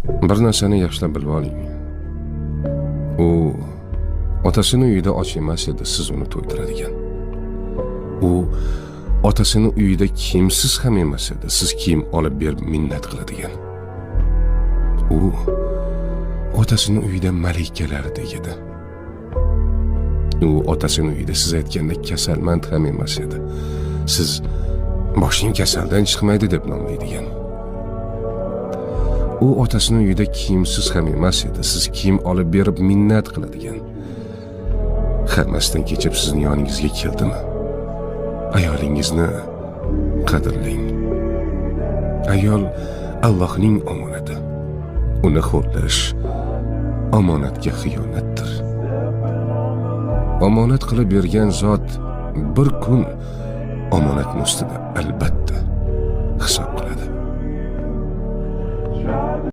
Bir narsani yaxshilab bilib oling. U otasini uyida och emas edi, siz uni to'ydiradigan. U otasini uyida kiyimsiz ham emas edi, siz kiyim olib berib minnat qiladigan. U otasini uyida malikalardek edi. U otasini uyida siz aytganda kasalmand ham emas edi. Siz boshing kasaldan chiqmaydi deb nomlaydigan. U otasini uyida kiyimsiz ham emas edi. Siz kiyim olib berib minnat qiladigan. Hammasdan kechib sizning yoningizga keldimi? Ayolingizni qadrlang. Ayol Allohning omonati. Uni xo'rlash omonatga xiyonatdir. Omonat qilib bergan zot bir kun omonatning ustida albatta hisob